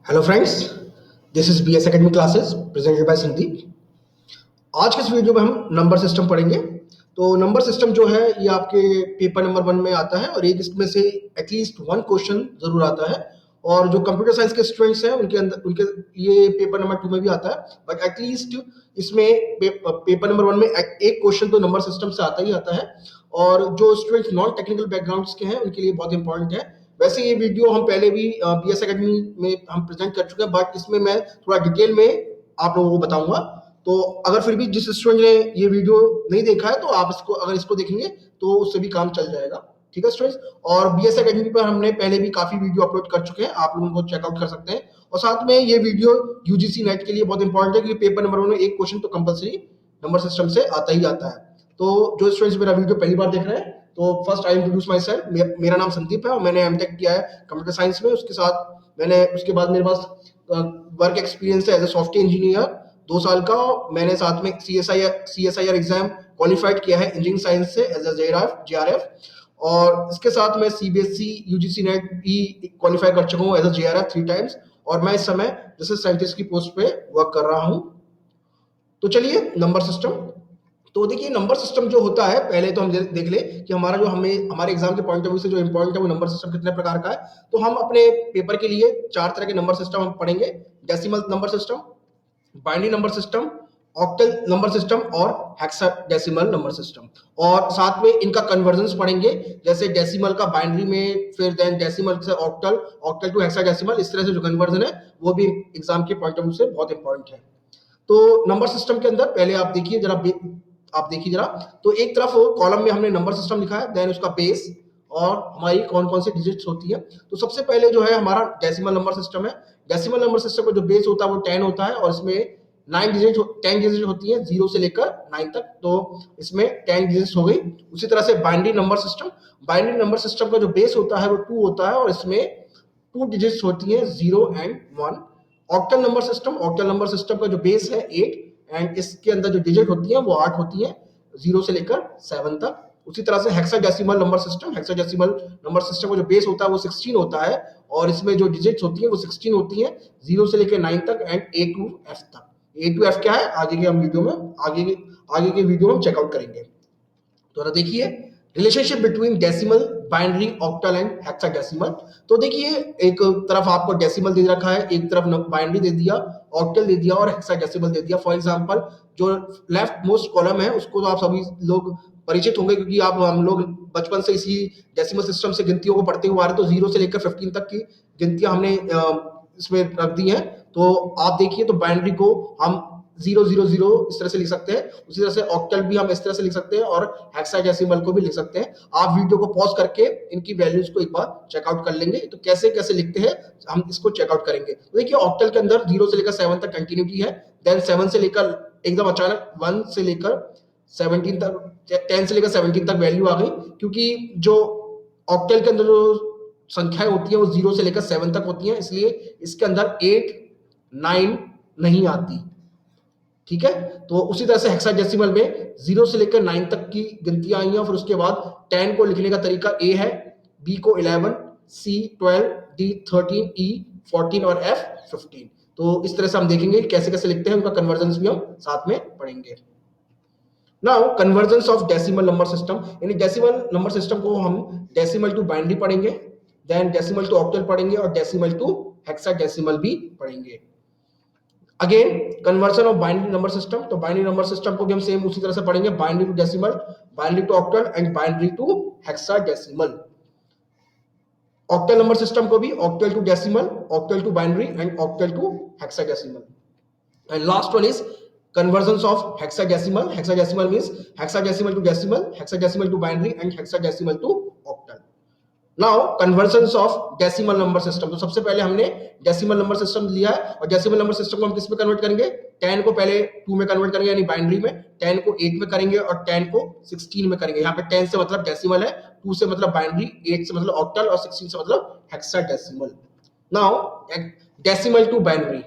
Hello friends, this is BS academy classes presented by Sandeep. आज के इस वीडियो में हम नंबर सिस्टम पढ़ेंगे। तो नंबर सिस्टम जो है ये आपके पेपर नंबर 1 में आता है और एक इसमें से एटलीस्ट वन क्वेश्चन जरूर आता है। और जो कंप्यूटर साइंस के स्टूडेंट्स हैं उनके अंदर उनके ये पेपर नंबर 2 में भी आता है, बट एटलीस्ट इसमें पेपर नंबर 1 में एक क्वेश्चन तो नंबर सिस्टम से आता ही आता है। और जो स्टूडेंट्स नॉन टेक्निकल बैकग्राउंड्स के हैं उनके लिए बहुत इंपॉर्टेंट है। वैसे ये वीडियो हम पहले भी बीएस एकेडमी में हम प्रेजेंट कर चुके हैं, बट इसमें मैं थोड़ा डिटेल में आप लोगों को बताऊंगा। तो अगर फिर भी जिस स्टूडेंट ने ये वीडियो नहीं देखा है तो आप इसको अगर इसको देखेंगे तो उससे भी काम चल जाएगा। ठीक है स्टूडेंट्स, और बीएस एकेडमी पर हमने पहले भी काफी वीडियो अपलोड कर चुके हैं, आप लोगों को चेकआउट कर सकते हैं। और साथ में ये वीडियो यूजीसी नेट के लिए बहुत इंपॉर्टेंट है क्योंकि पेपर नंबर 1 में एक क्वेश्चन तो कंपलसरी नंबर सिस्टम से आता ही आता है। तो जो स्टूडेंट्स मेरा वीडियो पहली बार देख रहे हैं, तो first I introduce my self. मेरा नाम संदीप है और मैंने एमटेक किया है कंप्यूटर साइंस में। उसके बाद मेरे पास वर्क एक्सपीरियंस है एज ए सॉफ्टवेयर इंजीनियर 2 साल का। मैंने साथ में सीएसआईआर एग्जाम क्वालिफाइड किया है इंजीनियरिंग साइंस से एज ए जेआरएफ। और इसके साथ मैं सीबीएसई यूजीसी नेट भी क्वालिफाई कर चुका हूँ एज ए जेआरएफ 3 टाइम्स। और मैं इस समय रिसर्च साइंटिस्ट की पोस्ट पे वर्क कर रहा हूँ। तो चलिए नंबर सिस्टम। तो देखिए नंबर सिस्टम जो होता है, पहले तो हम देख ले कि हमारा जो हमें हमारे एग्जाम के पॉइंट ऑफ व्यू से जो इंपॉर्टेंट है वो नंबर सिस्टम कितने प्रकार का है। तो हम अपने पेपर के लिए 4 तरह के नंबर सिस्टम हम पढ़ेंगे। Decimal number system, binary number system, octal number system और हेक्साडेसिमल नंबर सिस्टम। और साथ में इनका कन्वर्जन्स पढ़ेंगे, जैसे डेसिमल का बाइनरी में, फिर देन डेसिमल से ऑक्टल, ऑक्टल टू हेक्साडेसिमल। इस तरह से जो कन्वर्जन है वो भी एग्जाम के पॉइंट ऑफ व्यू से बहुत इंपॉर्टेंट है। तो नंबर सिस्टम के अंदर पहले आप देखिए जरा। तो एक तरफ कॉलम में हमने नंबर सिस्टम लिखा है, देन उसका बेस और हमारी कौन कौन सी डिजिट्स होती है। तो सबसे पहले जो है हमारा डेसिमल नंबर सिस्टम है। डेसिमल नंबर सिस्टम का जो बेस होता है वो 10 होता है और इसमें 10 डिजिट होती है 0 से लेकर 9 तक। तो इसमें 10 डिजिट्स हो गई। उसी तरह से binary number system, binary number system का जो बेस होता है वो 2 होता है और इसमें 2 डिजिट्स होती है 0 and 1। Octal number system, octal number system का जो बेस है 8 एंड इसके अंदर जो डिजिट होती है वो 8 होती है 0 से लेकर 7 तक। उसी तरह से hexadecimal number system, hexadecimal number system का जो बेस होता है वो 16 होता है और इसमें जो डिजिट्स होती है वो 16 होती है 0 से लेकर 9 तक एंड ए टू एफ तक। ए टू एफ क्या है आगे के हम वीडियो में आगे के वीडियो में हम चेकआउट करेंगे। तो देखिए relationship between decimal, binary, octal and hexadecimal. तो देखिए एक तरफ आपको डेसिमल दे रखा है, एक तरफ बाइनरी दे दिया, ऑक्टल दे दिया और हेक्साडेसिमल दे दिया। फॉर एग्जांपल जो लेफ्ट मोस्ट कॉलम है उसको तो आप सभी लोग परिचित होंगे क्योंकि हम लोग बचपन से इसी डेसिमल सिस्टम से गिनतियों को पढ़ते हुए आ रहे। तो 0 से लेकर 15 तक की गिनतियां हमने इसमें रख दी हैं। तो आप देखिए तो बाइनरी को हम 000 इस तरह से लिख सकते हैं, उसी तरह से ऑक्टल भी हम इस तरह से लिख सकते हैं और हेक्साडेसिमल को भी लिख सकते हैं। आप वीडियो को पॉज करके इनकी वैल्यूज को एक बार चेकआउट कर लेंगे। तो कैसे कैसे लिखते हैं हम इसको चेकआउट करेंगे। तो देखिए ऑक्टल के अंदर 0 से लेकर 7 तक कंटिन्यूटी है, देन 7 से लेकर एकदम अचानक 1 से लेकर 17 तक, 10 से लेकर 17 तक वैल्यू आ गई क्योंकि जो ऑक्टल के अंदर जो संख्याएं होती है वो 0 से लेकर 7 तक होती हैं, इसलिए इसके अंदर 8 9 नहीं आती। ठीक है, तो उसी तरह से हेक्साडेसिमल में 0 से लेकर 9 तक की गिनतियां आई हैं। फिर उसके बाद 10 को लिखने का तरीका ए है, बी को 11, सी 12, डी 13, ई 14 और एफ 15। तो इस तरह से हम देखेंगे कैसे कैसे लिखते हैं, उनका कन्वर्जन भी हम साथ में पढ़ेंगे। Now conversion of decimal number system, यानी डेसिमल नंबर सिस्टम को हम डेसिमल टू बाइनरी पढ़ेंगे, देन डेसिमल टू ऑक्टल पढ़ेंगे और डेसिमल टू हेक्साडेसिमल भी पढ़ेंगे। Again conversion of binary number system, तो बाइनरी नंबर सिस्टम को भी हम सेम उसी तरह से पढ़ेंगे, binary to decimal, binary to octal and binary to hexadecimal. Octal number system को भी octal to decimal, octal to binary and octal to hexadecimal. And last one is conversions of hexadecimal. Hexadecimal means hexadecimal to decimal, hexadecimal to binary and hexadecimal to octal. Now convergence of decimal number system. तो सबसे पहले हमने decimal number system लिया है और decimal number system को हम किस में कन्वर्ट करेंगे, 10 को पहले 2 में कन्वर्ट करेंगे यानी बाइनरी में, 10 को 8 में करेंगे और 10 को 16 में करेंगे। यहाँ पे 10 से मतलब डेसिमल है, 2 से मतलब बाइनरी, 8 से मतलब ऑक्टल और 16 से मतलब hexadecimal. Now decimal to binary,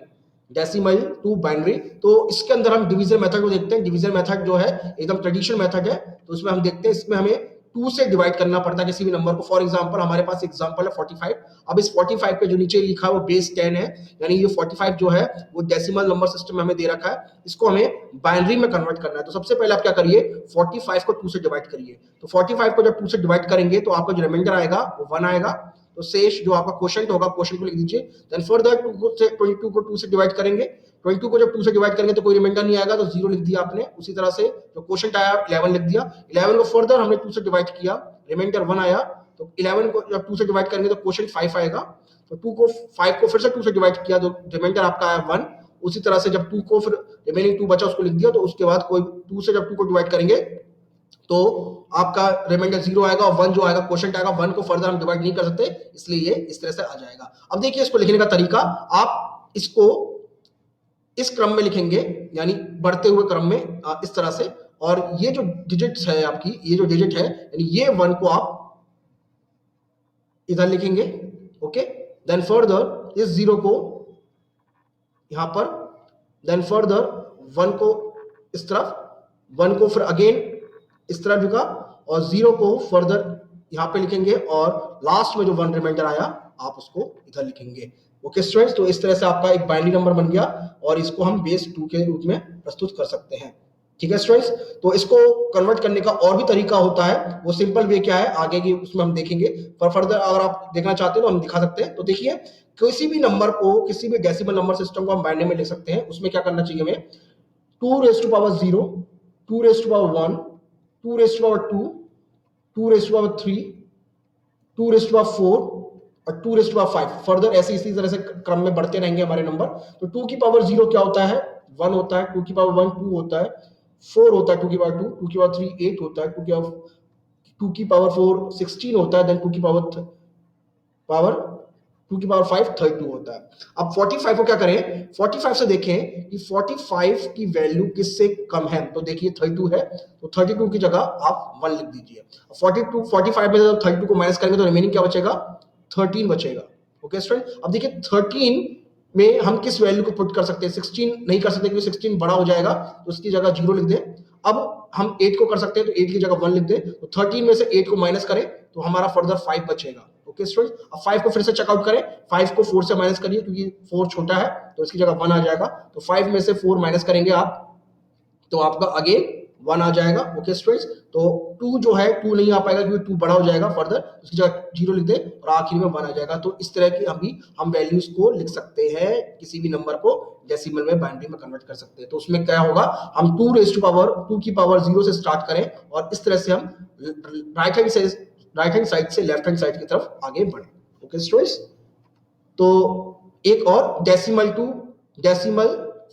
decimal to binary, तो इसके अंदर हम डिवीजन मेथड को देखते हैं। डिवीजन मेथड जो है एकदम ट्रेडिशनल मेथड है, तो उसमें हम देखते हैं, इसमें हमें 2 से डिवाइड करना पड़ता है किसी भी नंबर को। फॉर एग्जांपल हमारे पास एग्जांपल है 45। अब इस 45 पे जो नीचे लिखा है वो बेस 10 है, यानी ये 45 जो है वो डेसिमल नंबर सिस्टम में हमें दे रखा है, इसको हमें बाइनरी में कन्वर्ट करना है। तो सबसे पहले आप क्या करिए, 45 को 2 से डिवाइड करिए। तो 45 को जब 2 से डिवाइड करेंगे तो आपका जो रिमाइंडर आएगा वो 1 आएगा। तो शेष जो आपका क्वोशंट होगा, क्वोशंट को लिख दीजिए। देन फर्दर 22 को 2 से डिवाइड करेंगे। 22 को जब 2 से डिवाइड करेंगे तो कोई रिमाइंडर नहीं आएगा, तो 0 लिख दिया आपने। उसी तरह से जो क्वोशंट आया 11 लिख दिया। 11 को फर्दर हमने 2 से डिवाइड किया, रिमाइंडर 1 आया। तो 11 को जब 2 से डिवाइड करेंगे तो क्वोशंट 5 आएगा। तो 5 को फिर से 2 से डिवाइड किया तो रिमाइंडर आपका आया 1। उसी तरह से जब 2 को फिर रिमेनिंग 2 बचा उसको लिख दिया। तो उसके बाद कोई 2 से जब 2 को डिवाइड करेंगे तो आपका रिमाइंडर 0 आएगा, और 1 जो आएगा क्वोशंट आएगा। 1 को फर्दर हम डिवाइड नहीं कर सकते, इसलिए ये इस तरह से आ जाएगा। अब देखिए इसको लिखने का तरीका, आप इसको इस क्रम में लिखेंगे, यानी बढ़ते हुए क्रम में इस तरह से। और ये जो डिजिट्स है आपकी, ये जो डिजिट है यानी ये 1 को आप इधर लिखेंगे, ओके। देन फर्दर इस 0 को यहां पर, देन फर्दर 1 को इस तरफ, 1 को फिर अगेन इस तरफ लिखा, और 0 को फर्दर यहां पे लिखेंगे, और लास्ट में जो 1 रिमाइंडर आया आप उसको इधर लिखेंगे। ओके स्टूडेंट्स, तो इस तरह से आपका एक बाइनरी नंबर बन गया, और इसको हम बेस 2 के रूप में प्रस्तुत कर सकते हैं। ठीक है स्टूडेंट्स, तो इसको कन्वर्ट करने का और भी तरीका होता है, वो सिंपल वे क्या है आगे की उसमें हम देखेंगे। पर फर्दर अगर आप देखना चाहते हो तो हम दिखा सकते हैं। तो देखिए, किसी भी नंबर को, किसी भी डेसिमल नंबर सिस्टम को हम बाइनरी में लिख सकते हैं। उसमें क्या करना चाहिए हमें, 2 raise to power 0, 2 raise to power 1, 2 raise to power 2, 2 raise to power 3, 2 raise to power 4 और 2 रेज़ टू पावर 5। फर्दर ऐसे इसी तरह से क्रम में बढ़ते रहेंगे हमारे नंबर। तो 2 की पावर 0 क्या होता है, 1 होता है। 2 की पावर 1 2 होता है, 4 होता है 2 की पावर 2, 2 की पावर 3 8 होता है, 2 की पावर 4 16 होता है, देन 2 की पावर 2 की पावर 5 32 होता है। अब 45 को क्या करें, 45 से देखें कि 45 की वैल्यू किससे कम है। तो देखिए 32 है, तो 32 की जगह आप 1 लिख दीजिए। 45 में जब 32 को माइनस करेंगे तो रिमेनिंग क्या बचेगा, 13 बचेगा। ओके स्टूडेंट, अब देखिए 13 में हम किस वैल्यू को पुट कर सकते हैं, 16 नहीं कर सकते क्योंकि 16 बड़ा हो जाएगा, तो उसकी जगह 0 लिख दें। अब हम 8 को कर सकते हैं, तो 8 की जगह 1 लिख दें। तो 13 में से 8 को माइनस करें तो हमारा फर्दर 5 बचेगा। ओके स्टूडेंट, अब 5 को फिर से चेकआउट करें, 5 को 4 से माइनस करिए क्योंकि 4 छोटा है, तो इसकी जगह 1 आ जाएगा। तो 5 में से 4 माइनस करेंगे आप, तो आपका अगेन 1 आ जाएगा। ओके स्टूडेंट्स, तो 2 जो है 2 नहीं आ पाएगा क्योंकि 2 बड़ा हो जाएगा, फर्दर उसकी जगह 0 लिख दे और आखिर में 1 आ जाएगा। तो इस तरह की अभी हम वैल्यूज को लिख सकते हैं, किसी भी नंबर को डेसिमल में बाइनरी में कन्वर्ट कर सकते हैं। तो उसमें क्या होगा, हम 2 रेज़ टू पावर 2 की पावर 0 से स्टार्ट करें और इस तरह से हम राइट हैंड साइड से लेफ्ट हैंड साइड की तरफ आगे बढ़े। ओके स्टूडेंट्स, तो एक और डेसिमल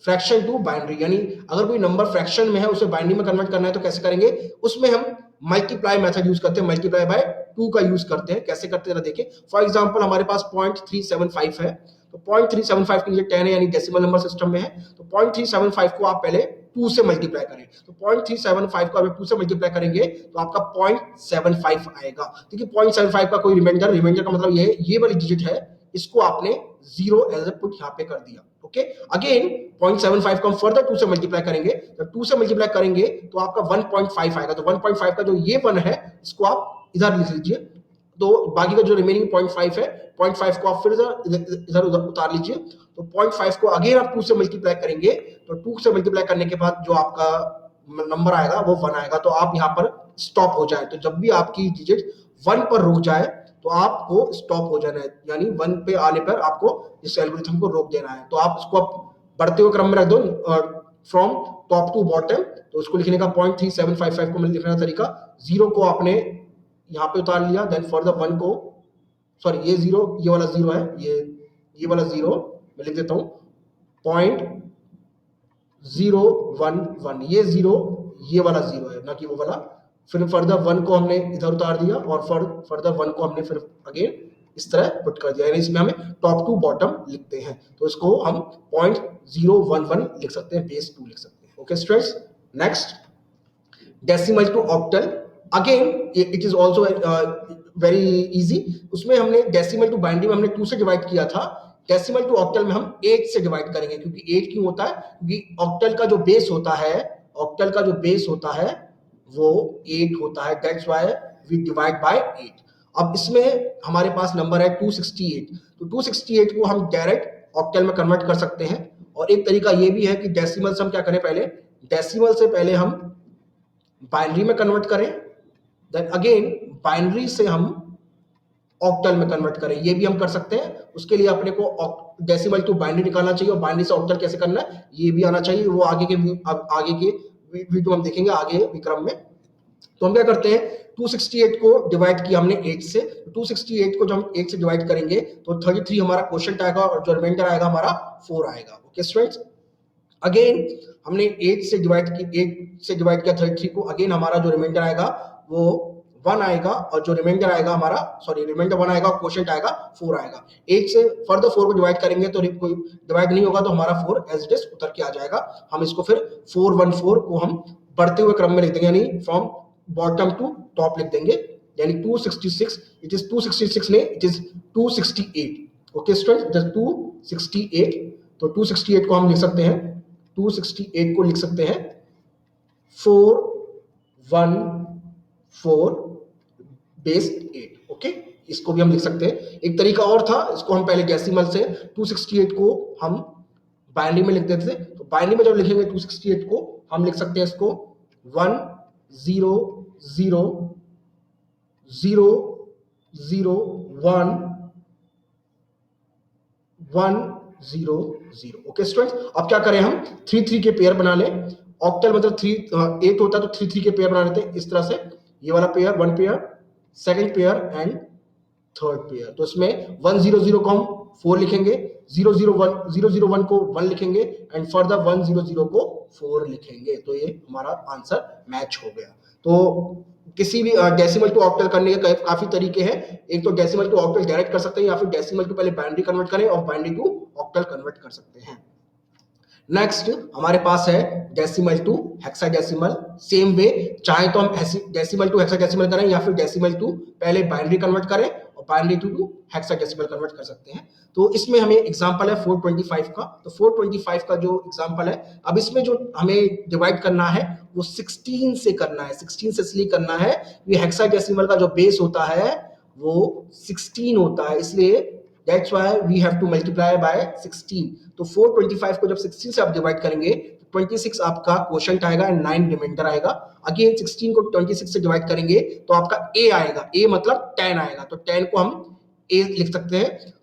फ्रैक्शन टू बाइनरी, यानी अगर कोई नंबर फ्रैक्शन में है उसे बाइनरी में कन्वर्ट करना है तो कैसे करेंगे, उसमें हम मल्टीप्लाई मेथड यूज करते हैं, मल्टीप्लाई बाय 2 का यूज करते हैं। कैसे करते हैं देखिए, फॉर एग्जांपल हमारे पास 0.375 है, तो 0.375 के नीचे 10 है, यानी डेसिमल नंबर सिस्टम में है। तो 0.375 को आप पहले 2 से मल्टीप्लाई करें, तो 0.375 को आप 2 से मल्टीप्लाई करेंगे तो आपका 0.75 आएगा। देखिए 0.75 का कोई रिमाइंडर का मतलब ये वाली डिजिट है, इसको आपने 0 एज ए पुट यहाँ पे कर दिया। ओके, अगेन 0.75 को हम फर्दर 2 से मल्टीप्लाई करेंगे, जब 2 से मल्टीप्लाई करेंगे तो आपका 1.5 आएगा। तो 1.5 का जो ये 1 है इसको आप इधर लिख लीजिए, तो बाकी का जो रिमेनिंग 0.5 है, 0.5 को आप फिर इधर उधर उतार लीजिए। तो 0.5 को अगेन आप 2 से मल्टीप्लाई करेंगे, तो 2 से मल्टीप्लाई करने के बाद जो आपका नंबर आएगा वो 1 आएगा। तो आप यहाँ पर स्टॉप हो जाए, तो जब भी आपकी डिजिट 1 पर रुक जाए तो आपको स्टॉप हो जाना है, यानी 1 पे आने पर आपको इस एल्गोरिथम को रोक देना है। तो आप उसको बढ़ते हुए क्रम में रख दो, फ्रॉम टॉप टू बॉटम। तो उसको लिखने का 0.3755 को लिखने का तरीका, 0 को आपने यहाँ पे उतार लिया, देन फॉर द 1 को, सॉरी ये 0, ये वाला 0 है, ये वाला 0 मैं लिख देता हूँ 0.011, ये 0 ये वाला 0 है, ना कि वो वाला। फिर फर्दर 1 को हमने इधर उतार दिया और फर्दर 1 को हमने फिर अगेन इस तरह पुट कर दिया, यानी इसमें हमें टॉप टू बॉटम लिखते हैं। तो इसको हम 0.011 लिख सकते हैं, बेस 2 लिख सकते हैं। Okay students, next decimal to octal. Again it is also very easy. उसमें हमने डेसिमल टू बाइनरी में हमने 2 से डिवाइड किया था, डेसिमल टू ऑक्टल में हम 8 से डिवाइड करेंगे। क्योंकि 8 क्यों होता है, क्योंकि ऑक्टल का जो बेस होता है वो 8 होता है, that's why we divide by 8। अब इसमें हमारे पास नंबर है 268, तो 268 को हम डायरेक्ट ऑक्टल में कन्वर्ट कर सकते हैं। और एक तरीका ये भी है कि डेसिमल से हम क्या करें, पहले डेसिमल से पहले हम बाइनरी में कन्वर्ट करें, देन अगेन बाइनरी से हम ऑक्टल में कन्वर्ट करें, ये भी हम कर सकते हैं। उसके लिए अपने को डेसिमल टू बाइनरी निकालना चाहिए और बाइनरी से ऑक्टल कैसे करना है ये भी आना चाहिए। वो आगे के वीडियो हम देखेंगे आगे विक्रम में। तो हम क्या करते हैं, 268 को डिवाइड किया हमने 8 से, 268 को जब हम 8 से डिवाइड करेंगे तो 33 हमारा क्वोशंट आएगा और जो रिमाइंडर आएगा हमारा 4 आएगा। ओके स्टूडेंट्स, अगेन हमने 8 से डिवाइड किया 33 को, अगेन हमारा जो रिमाइंडर आएगा वो 1 आएगा और जो रिमाइंडर आएगा हमारा रिमाइंडर 1 आएगा और क्वोशंट आएगा 4 आएगा। 8 से फर्दर 4 को डिवाइड करेंगे तो कोई डिवाइड नहीं होगा, तो हमारा 4 एज इट इज उतर के आ जाएगा। हम इसको फिर 414 को हम बढ़ते हुए क्रम में लिख देंगे, यानी फ्रॉम बॉटम टू टॉप लिख देंगे, यानी 266, इट इज 266 नहीं, it is 268। Okay student, it is 268। तो 268 को हम लिख सकते हैं, 268 को लिख सकते हैं 414 बेस 8। ओके, इसको भी हम लिख सकते हैं। एक तरीका और था, इसको हम पहले डेसिमल से 268 को हम बाइनरी में लिख देते थे, तो बाइनरी में जब लिखेंगे 268 को हम लिख सकते हैं इसको 1 0 0 0 0 1 1 0 0। ओके स्टूडेंट्स, अब क्या करें, हम 3 3 के पेयर बना लें। ऑक्टल मतलब 8 होता है तो 3 3 के पेयर बना लेते हैं इस तरह से, ये वाला pair 1 pair, second pair and third pair. तो इसमें 1 0 0 को हम 4 लिखेंगे, 0 0 1 को 1 लिखेंगे एंड फर्दर 1 0 0 को 4 लिखेंगे। तो ये हमारा आंसर मैच हो गया। तो किसी भी डेसिमल टू ऑक्टल करने के काफी तरीके हैं। एक तो डेसिमल टू ऑक्टल डायरेक्ट कर सकते हैं, या फिर डेसिमल टू पहले बाइनरी कन्वर्ट करें और बाइनरी टू ऑक्टल कन्वर्ट कर सकते हैं। नेक्स्ट हमारे पास है decimal to hexadecimal. Same way, चाहे तो हम डेसिमल टू हेक्साडेसिमल करें या फिर डेसिमल टू पहले बाइनरी कन्वर्ट करें और बाइनरी टू हेक्साडेसिमल कन्वर्ट कर सकते हैं। तो इसमें हमें एग्जांपल है 425 का। तो 425 का जो एग्जांपल है, अब इसमें जो हमें डिवाइड करना है वो 16 से करना है। 16 से इसलिए करना है, ये हेक्साडेसिमल का जो बेस होता है वो 16 होता है, इसलिए that's why we have to multiply by 16। तो 425 को जब 16 से आप डिवाइड करेंगे, 26 आपका क्वोशंट आएगा एंड 9 रिमाइंडर आएगा। अगेन 16 को 26 से डिवाइड करेंगे तो आपका a आएगा, a मतलब 10 आएगा, तो 10 को हम a लिख सकते हैं।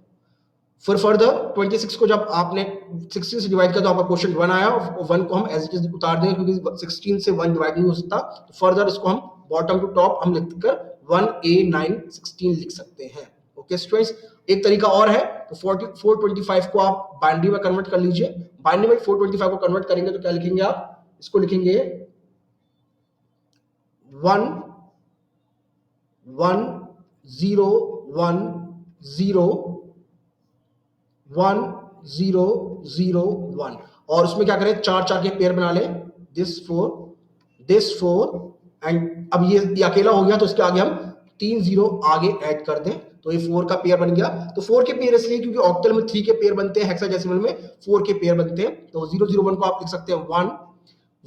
फिर फर्दर 26 को जब आपने 16 से डिवाइड किया तो आपका क्वोशंट 1 आया, और 1 को हम एज इट इज उतार देंगे क्योंकि 16 से 1 डिवाइड नहीं हो सकता। तो फर्दर इसको हम बॉटम टू टॉप हम लिखकर 1a9 16 लिख सकते हैं। ओके स्टूडेंट्स, एक तरीका और है, तो 425 को आप बाइनरी में कन्वर्ट कर लीजिए। बाइनरी में 425 को कन्वर्ट करेंगे तो क्या लिखेंगे आप, इसको लिखेंगे 1 1 0 1 0 1 0 0 1, और उसमें क्या करें, 4 4 के पेयर बना लें, दिस 4 एंड अब ये अकेला हो गया तो इसके आगे हम 3 0 आगे ऐड कर दें, तो ये 4 का पेयर बन गया। तो 4 के पेयर इसलिए क्योंकि ऑक्टल में 3 के पेयर बनते हैं, हेक्साडेसिमल में 4 के पेयर बनते हैं। तो 0 0 1 को आप लिख सकते हैं 1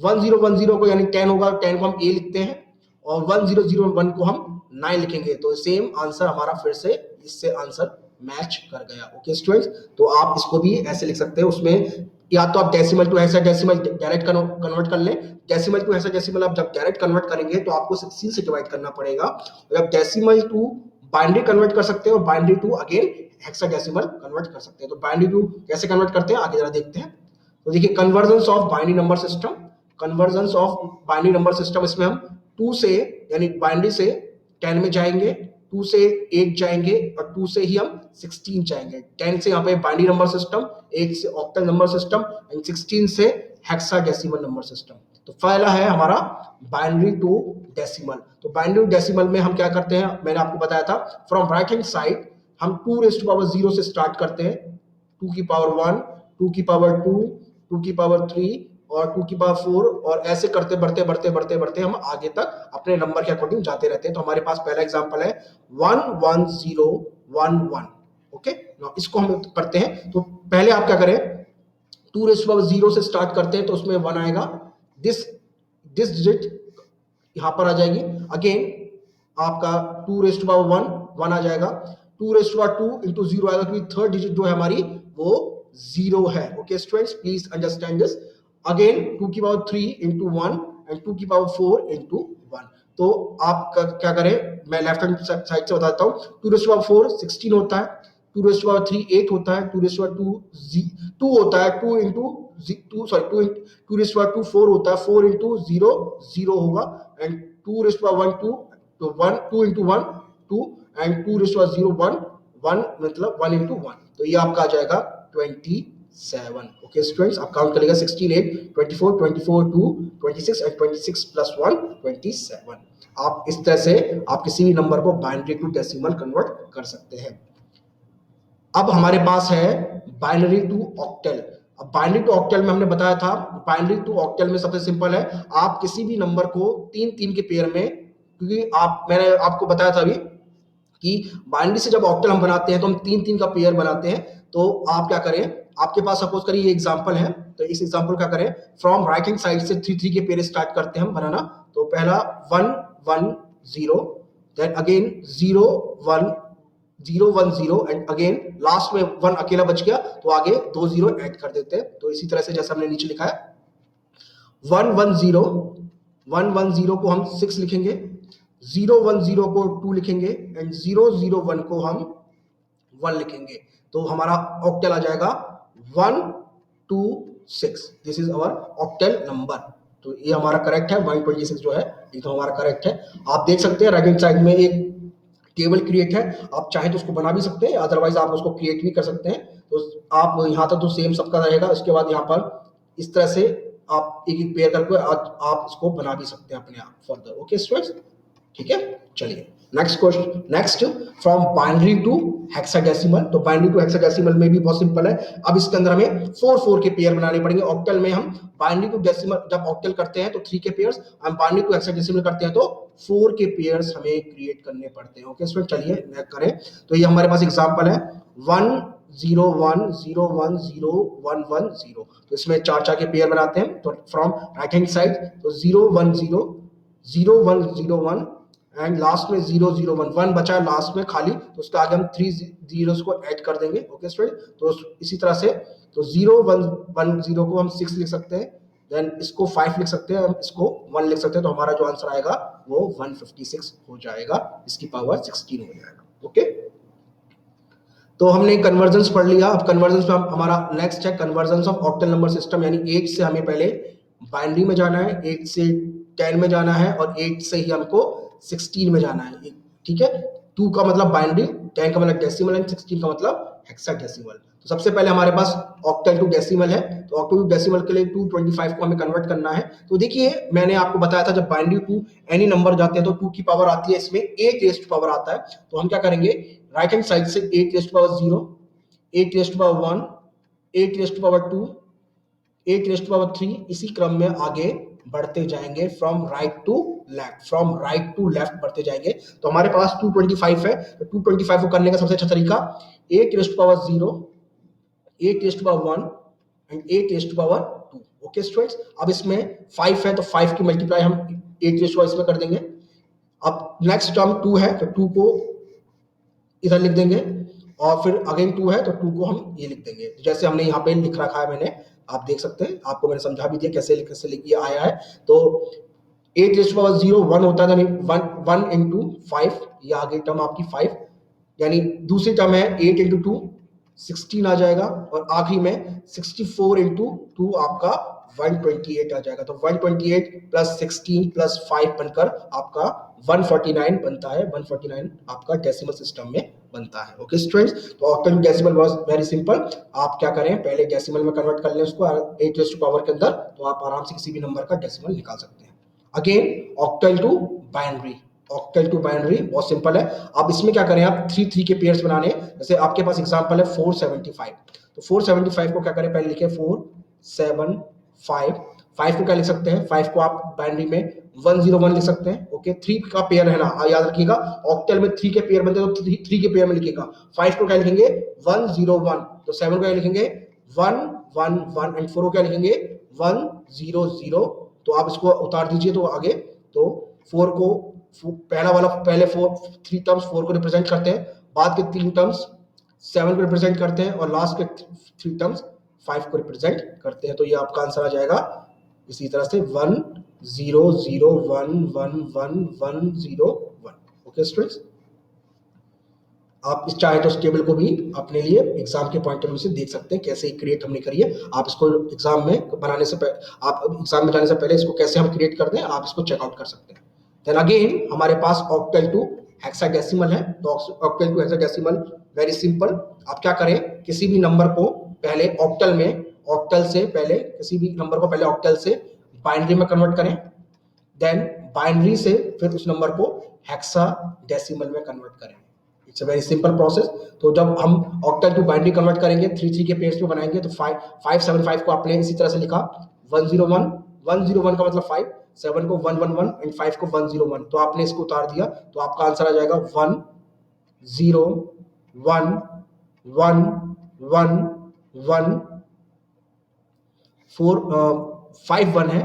1 0 1 0 को यानी 10 होगा, 10 को हम a लिखते हैं, और 1 0 0 1 को हम 9 लिखेंगे। तो सेम आंसर हमारा फिर से इससे आंसर मैच कर गया। ओके स्टूडेंट्स, तो आप इसको भी ऐसे लिख सकते हैं, उसमें या तो आप decimal to hexadecimal direct convert कर लें। डेसिमल टू हेक्साडेसिमल आप जब डायरेक्ट कन्वर्ट करेंगे तो आपको 16 से डिवाइड करना पड़ेगा, और जब डेसिमल टू बाइनरी कन्वर्ट कर सकते हैं और binary to again hexadecimal convert कर सकते हैं। तो बाइनरी टू कैसे कन्वर्ट करते हैं आगे जरा देखते हैं। तो देखिए, conversion of binary number system, conversion of binary number system, इसमें हम 2 से यानी बाइनरी से 10 में जाएंगे, 2 से 8 जाएंगे और 2 से ही हम 16 जाएंगे। 10 से यहाँ पे बाइनरी नंबर सिस्टम, 8 से ऑक्टल नंबर सिस्टम एंड 16 से हेक्साडेसिमल नंबर सिस्टम। तो पहला है हमारा बाइनरी टू डेसिमल। तो बाइनरी टू डेसिमल में हम क्या करते हैं, मैंने आपको बताया था, फ्रॉम राइट हैंड साइड हम 2 रेज़ टू पावर 0 से स्टार्ट करते हैं, 2 की पावर 1, 2 की पावर 2, 2 की पावर 3 और 2 की पावर 4, और ऐसे करते बढ़ते हम आगे तक अपने नंबर के अकॉर्डिंग जाते रहते हैं। तो हमारे पास पहला एग्जांपल है 1 1 0 1 1। ओके, इसको हम करते हैं। तो पहले आप क्या करें, 2 रेज़ टू पावर 0 से स्टार्ट करते हैं तो उसमें 1 आएगा, दिस डिजिट यहां पर आ जाएगी। अगेन आपका 2 रेस्ट पावर 1 1 आ जाएगा, 2 रेस्ट पावर 2 इंटू 0 आएगा, क्योंकि थर्ड डिजिट जो है हमारी वो 0 है। Okay students, please understand this. Again 2 की पावर 3 इंटू 1 एंड 2 की पावर 4 इंटू 1। तो आप क्या करें, मैं लेफ्ट हैंड साइड से बताता हूँ। 2 रेस्ट पावर 4 16 होता है, 2 रेस्ट पावर 3 8 होता है, 2 रेस्ट पावर 2 होता है, 2 इंटू 2 सॉरी 2 रेस्ट पावर 2 4 होता है, 4 इंटू 0 0 होगा, एंड 2 रेस्ट पावर 1 2, तो 1 2 इंटू 1 2, एंड 2 रेस्ट पावर 0 1 1, मतलब 1 इंटू 1, तो ये आपका आ जाएगा 27। ओके स्टूडेंट्स, आप काउंट करेगा 16 8 24 24 2 26 एंड 26 प्लस 1 27। आप इस तरह से आप किसी भी नंबर को बाइनरी टू डेसिमल कन्वर्ट कर सकते हैं। अब हमारे पास है बाइनरी टू ऑक्टल। अब बाइनरी टू ऑक्टल में हमने बताया था, बाइनरी टू ऑक्टल में सबसे सिंपल है, आप किसी भी नंबर को 3 3 के पेयर में, क्योंकि मैंने आपको बताया था अभी कि बाइनरी से जब ऑक्टल हम बनाते हैं तो हम 3 3 का पेयर बनाते हैं। तो आप क्या करें, आपके पास सपोज करिए ये एग्जांपल है, तो इस एग्जांपल क्या करें, फ्रॉम राइट हैंड साइड से 3 3 के पेयर स्टार्ट करते हैं हम बनाना। तो पहला 1 1 0, then again 0 1 0 1 0, and again last में 1 अकेला बच गया तो आगे 2 0 ऐड कर देते हैं। तो इसी तरह से जैसे हमने नीचे लिखा है 1 1 0, 1 1 0 को हम 6 लिखेंगे, 0 1 0 को 2 लिखेंगे, एंड 0 0 1 को हम 1 लिखेंगे। तो हमारा ऑक्टल आ जाएगा 1 2 6। This is our octal number. तो ये हमारा करेक्ट है, 126 जो है ये तो हमारा करेक्ट है। आप देख सकते हैं राइट हैंड साइड में एक टेबल क्रिएट है, आप चाहे तो उसको बना भी सकते हैं, अदरवाइज आप उसको क्रिएट भी कर सकते हैं। तो आप यहाँ तक तो सेम सबका रहेगा, उसके बाद यहाँ पर इस तरह से आप एक एक पेयर करके आप इसको बना भी सकते हैं अपने आप फर्दर। ओके स्टूडेंट्स, ठीक है, चलिए next question. Next, from binary to hexadecimal. तो बाइनरी टू हेक्साडेसिमल में भी बहुत सिंपल है। अब इसके अंदर हमें 4 4 के पेयर बनाने पड़ेंगे। ऑक्टल में हम बाइनरी टू डेसिमल जब ऑक्टल करते हैं तो 3 के पेयर्स, हम बाइनरी टू हेक्साडेसिमल करते हैं तो 4 के पेयर्स हमें क्रिएट करने पड़ते हैं। ओके स्टूडेंट, चलिए नेक्स्ट करें। तो ये हमारे पास एग्जांपल है 1 0 1 0 1 0 1 1 0। तो इसमें 4 4 के पेयर बनाते हैं। तो फ्रॉम राइट हैंड साइड तो 0 1 0 0 1 0 1, एंड लास्ट में 0 0 1 1 बचा है लास्ट में खाली, तो उसके आगे हम 3 जीरोस को ऐड कर देंगे। ओके स्टूडेंट, तो इसी तरह से तो 0 1 1 0 को हम 6 लिख सकते हैं, देन इसको 5 लिख सकते हैं, हम इसको 1 लिख सकते हैं। तो हमारा जो आंसर आएगा वो 156 हो जाएगा, इसकी पावर 16 हो जाएगा। ओके, तो हमने कन्वर्जन्स पढ़ लिया। अब कन्वर्जन्स में हमारा नेक्स्ट है convergence of octal number system, यानी 8 से हमें पहले बाइनरी में जाना है, 8 से 10 में जाना है, और 8 से ही हमको 16 में जाना है। ठीक है, 2 का मतलब बाइनरी, 10 का मतलब डेसिमल, एंड 16 का मतलब हेक्साडेसिमल। तो सबसे पहले हमारे पास ऑक्टल टू डेसिमल है। तो ऑक्टल टू डेसिमल के लिए 225 को हमें कन्वर्ट करना है। तो देखिए मैंने आपको बताया था जब बाइनरी टू एनी नंबर जाते हैं तो 2 की पावर आती है, इसमें 8 रेस्ट पावर आता है। तो हम क्या करेंगे, राइट हैंड साइड से 8 raised power 0, 8 raised power 1, 8 raised power 2, 8 raised power 3, इसी क्रम में आगे बढ़ते जाएंगे from right to left, from right to left बढ़ते जाएंगे। तो हमारे पास 225 है, तो 225 को करने का सबसे अच्छा तरीका 8 raised power 0, 8 raised power 1 and 8 raised power 2। Okay students, अब इसमें 5 है तो 5 की मल्टीप्लाई हम 8 रेस्ट पावर इसमें कर देंगे। अब नेक्स्ट टर्म 2 है तो 2 को इधर लिख देंगे, और फिर अगेन 2 है तो 2 को हम ये लिख देंगे, जैसे हमने यहाँ पे लिख रखा है, मैंने आप देख सकते हैं, आपको मैंने समझा भी दिया कैसे कैसे लिख आया है। तो 8 रेज़ टू पावर 0 1 होता है, यानी 1 इंटू 5, ये आगे टर्म आपकी 5, यानी दूसरी टर्म है 8 इंटू 2 16 आ जाएगा, और आखिरी में 64 इंटू 2 आपका 128 आ जाएगा। तो 128 प्लस 16 प्लस 5 बनकर आपका 149 बनता है। 149 आपका डेसिमल सिस्टम में बनता है। ओके स्टूडेंट्स, तो octal decimal was very simple. आप क्या करें, पहले डेसिमल में कन्वर्ट कर लें उसको 8 रेज़ टू पावर के अंदर, तो आप आराम से किसी भी नंबर का डेसिमल निकाल सकते हैं। Again octal to binary, octal to binary बहुत सिंपल है। अब इसमें क्या करें, आप 3 3 के पेयर्स बनाने, जैसे आपके पास एग्जांपल है 475। तो 475 को क्या करें, पहले लिखे 4 7 5, 5 को क्या लिख सकते हैं, 5 को आप बाइनरी में 101 लिख सकते हैं। ओके, 3 का पेयर है ना, याद रखिएगा ऑक्टल में 3 के पेयर बनते हैं, तो 3 के पेयर में लिखिएगा। 5 को क्या लिखेंगे 101, तो 7 को क्या लिखेंगे 111, एंड 4 को क्या लिखेंगे 100। तो आप इसको उतार दीजिए तो आगे, तो 4 को पहला वाला पहले 3 टर्म्स 4 को रिप्रेजेंट करते हैं, बाद के 3 टर्म्स 7 को रिप्रेजेंट करते हैं और लास्ट के 3 टर्म्स 5 को रिप्रेजेंट करते हैं। तो ये आपका आंसर आ जाएगा इसी तरह से 1 0 0 1 1 1 1 0 1। ओके स्टूडेंट्स, आप इस चाहे तो इस टेबल को भी अपने लिए एग्जाम के पॉइंट ऑफ व्यू से देख सकते हैं कैसे क्रिएट हमने करी है। आप इसको एग्जाम में बनाने से पहले, आप एग्जाम में जाने से पहले इसको कैसे हम क्रिएट करते हैं आप इसको चेकआउट कर सकते हैं। देन अगेन हमारे पास ऑक्टल टू हेक्साडेसिमल है। तो octal to hexadecimal very simple, आप क्या करें, किसी भी नंबर को पहले ऑक्टल में, ऑक्टल से पहले किसी भी नंबर को पहले ऑक्टल से बाइनरी में कन्वर्ट करें, देन बाइनरी से फिर उस नंबर को हेक्साडेसिमल में कन्वर्ट करें। It's a very simple process. तो जब हम ऑक्टल टू बाइनरी कन्वर्ट करेंगे 3 के पेयर्स में बनाएंगे तो 575 को आपने इसी तरह से लिखा 101, 101 का मतलब 5, 7 को 111 एंड 5 को 101। तो आपने इसको उतार दिया तो आपका आंसर आ जाएगा 1 0 1 1 1 1 4 5 1 है,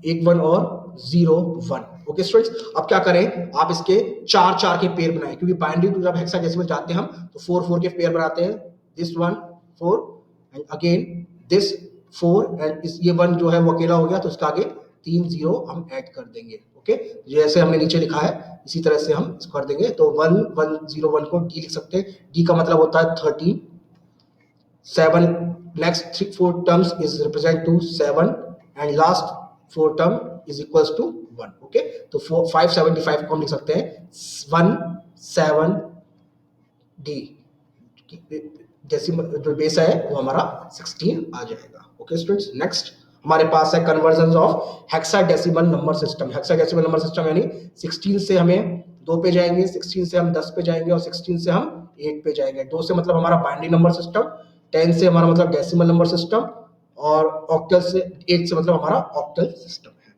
एक 1 और 0 1। ओके स्टूडेंट्स, अब क्या करें, आप इसके 4 के पेयर बनाएं, क्योंकि बाइनरी टू जब हेक्साडेसिमल जाते हैं हम तो 4 के पेयर बनाते हैं। This 1 4 and again this 4 and ये 1 जो है वो अकेला हो गया तो इसका आगे 3 0 हम ऐड कर देंगे। ओके, जैसे हमने नीचे लिखा है इसी तरह से हम इसको कर देंगे। तो 1 1 0 1 को डी लिख सकते हैं, डी का मतलब होता है 13, 7 next 4 terms is represent to 7 and last 4 term is equals to 1। Okay, तो 575 को हम लिख सकते हैं 1 7 डी, डेसिमल जो बेस है वो हमारा 16 आ जाएगा। ओके स्टूडेंट्स, नेक्स्ट हमारे पास है conversion of hexadecimal number system. Hexadecimal number system यानी 16 से हमें 2 पे जाएंगे, 16 से हम 10 पे जाएंगे और 16 से हम 8 पे जाएंगे। 2 से मतलब हमारा बाइनरी नंबर सिस्टम, 10 से हमारा मतलब डेसिमल नंबर सिस्टम और ऑक्टल से 8 से मतलब हमारा ऑक्टल सिस्टम है।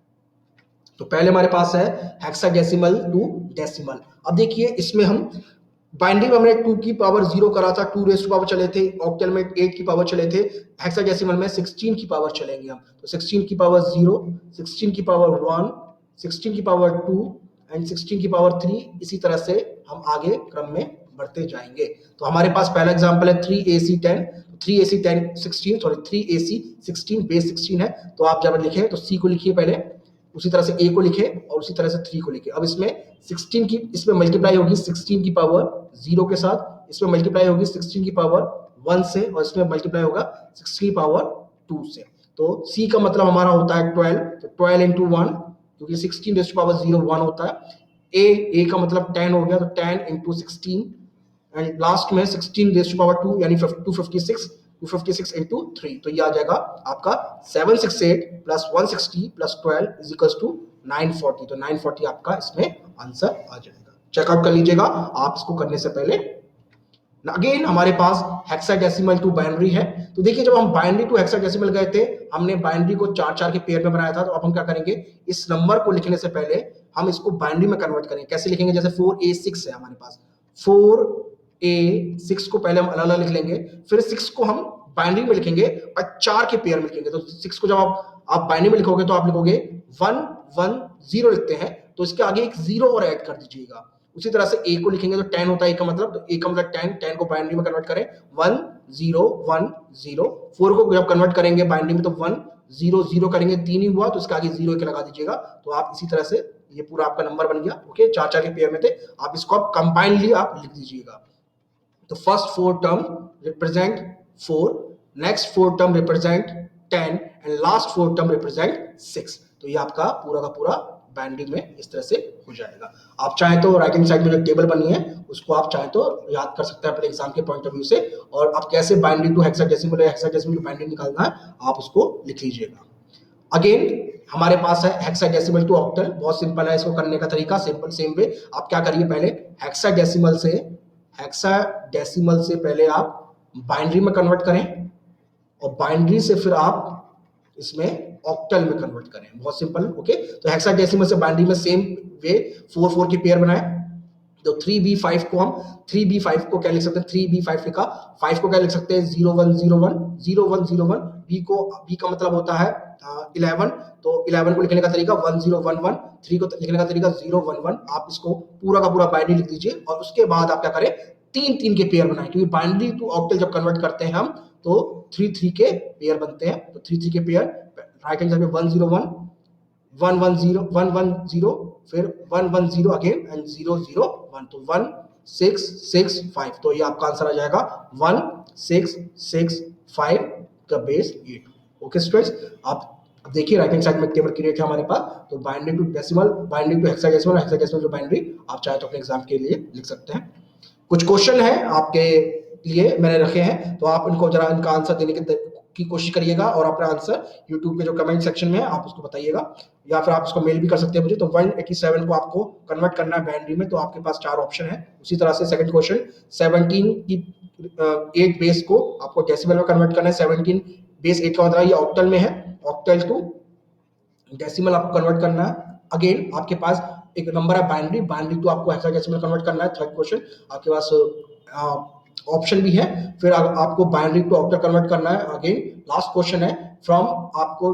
तो पहले हमारे पास है हेक्साडेसिमल टू डेसिमल। अब देखिए इसमें हम बाइनरी में हमने 2 की पावर 0 करा था, 2 रेज़ टू पावर चले थे, ऑक्टल में 8 की पावर चले थे, हेक्साडेसिमल में 16 की पावर चलेंगे हम। तो 16 की पावर 0, 16 की पावर 1, 16 की पावर 2 एंड 16 की पावर 3, इसी तरह से हम आगे क्रम में बढ़ते जाएंगे। तो हमारे पास पहला एग्जांपल है 3AC10, 3AC10 16 sorry 3AC 16 base 16 है। तो आप जब लिखें तो C को लिखिए पहले, उसी तरह से A को लिखे और उसी तरह से 3 को लिखे। अब इसमें 16 की इसमें मल्टीप्लाई होगी 16 की पावर 0 के साथ, इसमें मल्टीप्लाई होगी 16 की पावर 1 से और इसमें मल्टीप्लाई होगा 16 की पावर 2 से। तो C का मतलब हमारा होता है 12, तो 12 into 1 क्योंकि 16 रेज़ टू पावर 0 1 होता है। A का मतलब 10 हो गया तो 10 into 16 एंड लास्ट में 16 रेज़ टू पावर 2 यानी 256 into 3। तो ये आ जाएगा आपका 768 plus 160 plus 12 is equals to 940। तो 940 आपका इसमें आंसर आ जाएगा। चेकआउट कर लीजिएगा आप इसको करने से पहले। अगेन हमारे पास हेक्साडेसिमल टू बाइनरी है। तो देखिए जब हम बाइनरी टू हेक्साडेसिमल गए थे, हमने बाइनरी को 4 के पेयर में बनाया था। तो अब हम क्या करेंगे, इस नंबर को लिखने से पहले हम इसको बाइनरी में कन्वर्ट करेंगे। कैसे लिखेंगे, जैसे 4A6 है हमारे पास, 4A6 को पहले हम अलग अलग लिख लेंगे, फिर 6 को हम बाइनरी में लिखेंगे और 4 के पेयर में लिखेंगे। तो 6 को जब आप बाइनरी में लिखोगे तो आप लिखोगे 1 1 0 लिखते हैं, तो इसके आगे एक 0 और ऐड कर दीजिएगा। उसी तरह से A को लिखेंगे तो 10 होता है A का मतलब, तो A का मतलब 10 को बाइनरी में कन्वर्ट करें 1 0 1 0। 4 को जब कन्वर्ट करेंगे बाइनरी में तो 1 0 0 करेंगे, 3 ही हुआ तो इसके आगे 0 एक लगा दीजिएगा। तो आप इसी तरह से ये पूरा आपका नंबर बन गया। ओके, 4 के पेयर में थे, आप इसको आप कंबाइनली आप लिख दीजिएगा। तो first 4 term represent 4, next 4 term represent 10 and last 4 term represent 6। तो ये आपका पूरा का पूरा बाइनरी में इस तरह से हो जाएगा। आप चाहें तो राइट हैंड साइड में जो टेबल बनी है उसको आप चाहें तो याद कर सकते हैं अपने एग्जाम के पॉइंट ऑफ व्यू से, और आप कैसे बाइनरी टू हेक्साडेसिमल या हेक्साडेसिमल टू बाइनरी निकालना है आप उसको लिख लीजिएगा। अगेन हमारे पास है हेक्साडेसिमल टू ऑक्टल। बहुत सिंपल है इसको करने का तरीका, सिंपल सेम वे। आप क्या करिए, पहले हेक्साडेसिमल से पहले आप बाइनरी में कन्वर्ट करें और बाइनरी से फिर आप इसमें ऑक्टल में कन्वर्ट करें। बहुत सिंपल। ओके, तो हेक्साडेसिमल से बाइनरी में सेम वे 4 4 की पेयर बनाए। तो 3b5 को हम 3b5 को क्या लिख सकते हैं, 3b5 लिखा, 5 को क्या लिख सकते हैं, 0101, 0101, बी का मतलब होता है 11, तो 11 को लिखने का तरीका 1011, 3 को लिखने का तरीका 011। आप इसको पूरा का पूरा बाइनरी लिख दीजिए और उसके बाद आप क्या करें, 3 3 के पेयर बनाएं, क्योंकि बाइनरी टू ऑक्टल जब कन्वर्ट करते हैं हम तो 3 3 के पेयर बनते हैं। तो 3 3 के पेयर राइट हैंड साइड में 101, 110, 110, फिर 110 अगेन एंड 001, तो 1665। तो ये आपका आंसर आ जाएगा 1665 का बेस 8। ओके स्टूडेंट्स, आप देखिए राइट हैंड साइड में टेबल क्रिएट है हमारे पास, तो binary to decimal, binary to hexadecimal, hexadecimal to binary आप चाहे तो अपने एग्जाम के लिए लिख सकते हैं। कुछ क्वेश्चन है आपके लिए मैंने रखे हैं, तो आप इनको जरा इनका आंसर देने की कोशिश करिएगा और अपना आंसर यूट्यूब के जो कमेंट सेक्शन में है आप उसको बताइएगा, या फिर आप इसको मेल भी कर सकते हैं मुझे। तो 187 को आपको कन्वर्ट करना है बाइनरी में, तो आपके पास 4 ऑप्शन है। उसी तरह से सेकंड क्वेश्चन 17 की 8 बेस को आपको डेसिमल में कन्वर्ट करना है। 17 बेस 8 का मतलब ये ऑक्टल में है, ऑक्टल टू डेसिमल आपको कन्वर्ट करना है। अगेन आपके पास एक नंबर है बाइनरी, बाइनरी टू आपको हेक्साडेसिमल कन्वर्ट करना है। थर्ड क्वेश्चन आपके पास ऑप्शन भी है। फिर आपको बाइनरी टू ऑक्टल कन्वर्ट करना है। अगेन लास्ट क्वेश्चन है फ्रॉम आपको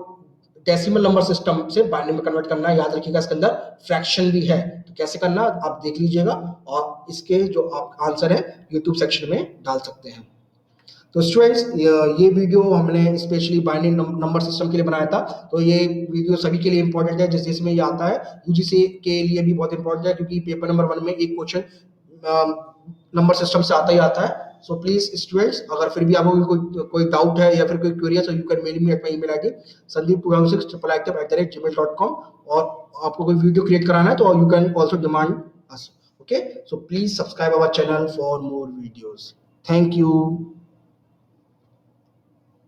डेसिमल नंबर सिस्टम से बाइनरी में कन्वर्ट करना है। याद रखिएगा इसके अंदर फ्रैक्शन भी है, तो कैसे करना आप देख लीजिएगा और इसके जो आप आंसर है यूट्यूब सेक्शन में डाल सकते हैं। तो स्टूडेंट्स ये वीडियो हमने स्पेशली बाइनरी नंबर सिस्टम के लिए बनाया था, तो ये वीडियो सभी के लिए इंपॉर्टेंट है जिसमें ये आता है। यूजीसी के लिए भी बहुत इंपॉर्टेंट है, क्योंकि पेपर नंबर 1 में एक क्वेश्चन नंबर सिस्टम से आता ही आता है। सो प्लीज स्टूडेंट्स, अगर फिर भी आपको कोई डाउट है या फिर कोई क्वेरी है, so you can mail me at my email ID sandeep2006@gmail.com, और आपको कोई वीडियो क्रिएट कराना है तो you can also demand us. Okay, so please subscribe our channel for more videos. Thank you.